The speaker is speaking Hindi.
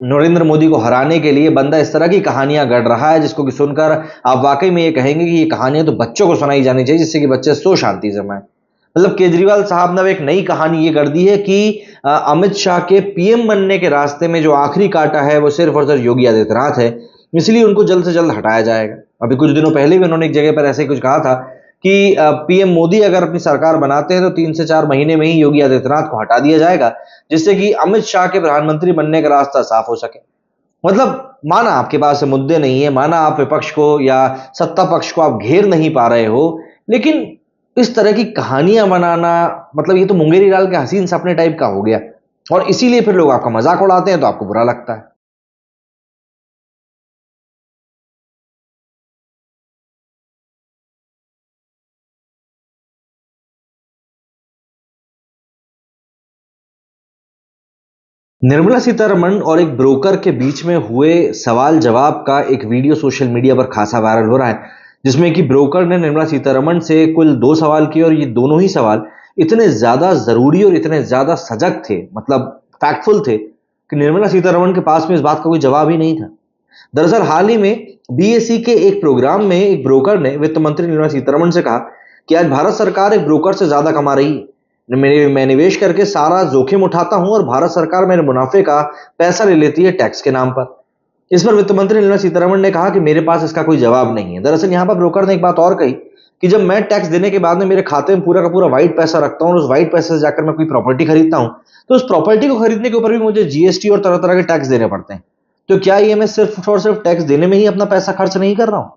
नरेंद्र मोदी को हराने के लिए बंदा इस तरह की कहानियां गढ़ रहा है जिसको कि सुनकर आप वाकई में ये कहेंगे कि ये कहानियां तो बच्चों को सुनाई जानी चाहिए जिससे कि बच्चे सो शांति से सोएं। मतलब केजरीवाल साहब ने अब एक नई कहानी ये कर दी है कि अमित शाह के पीएम बनने के रास्ते में जो आखिरी कांटा है वो सिर्फ और सिर्फ योगी आदित्यनाथ है। इसलिए उनको जल्द से जल्द हटाया जाएगा। अभी कुछ दिनों पहले भी उन्होंने एक जगह पर ऐसे ही कुछ कहा था कि पीएम मोदी अगर अपनी सरकार बनाते हैं तो 3 से 4 महीने में ही योगी आदित्यनाथ को हटा दिया जाएगा, जिससे कि अमित शाह के प्रधानमंत्री बनने का रास्ता साफ हो सके। मतलब माना आपके पास मुद्दे नहीं है, माना आप विपक्ष को या सत्ता पक्ष को आप घेर नहीं पा रहे हो, लेकिन इस तरह की कहानियां बनाना, मतलब ये तो मुंगेरी डाल के हसीन सपने टाइप का हो गया। और इसीलिए फिर लोग आपका मजाक उड़ाते हैं तो आपको बुरा लगता है। निर्मला सीतारमण और एक ब्रोकर के बीच में हुए सवाल जवाब का एक वीडियो सोशल मीडिया पर खासा वायरल हो रहा है, जिसमें कि ब्रोकर ने निर्मला सीतारमण से कुल 2 सवाल किए और ये दोनों ही सवाल इतने ज्यादा जरूरी और इतने ज्यादा सजग थे, मतलब फैक्टफुल थे, कि निर्मला सीतारमण के पास में इस बात का कोई जवाब ही नहीं था। दरअसल हाल ही में बीएसई के एक प्रोग्राम में एक ब्रोकर ने वित्त मंत्री निर्मला सीतारमण से कहा कि आज भारत सरकार एक ब्रोकर से ज्यादा कमा रही है। मैं निवेश करके सारा जोखिम उठाता हूं और भारत सरकार मेरे मुनाफे का पैसा ले लेती है टैक्स के नाम पर। इस पर वित्त मंत्री निर्मला सीतारमण ने कहा कि मेरे पास इसका कोई जवाब नहीं है। दरअसल यहां पर ब्रोकर ने एक बात और कही कि जब मैं टैक्स देने के बाद में मेरे खाते में पूरा का पूरा व्हाइट पैसा रखता हूं और उस व्हाइट पैसे से जाकर मैं कोई प्रॉपर्टी खरीदता हूं, तो उस प्रॉपर्टी को खरीदने के ऊपर भी मुझे जीएसटी और तरह तरह के टैक्स देने पड़ते हैं। तो क्या ये मैं सिर्फ और सिर्फ टैक्स देने में ही अपना पैसा खर्च नहीं कर रहा हूं?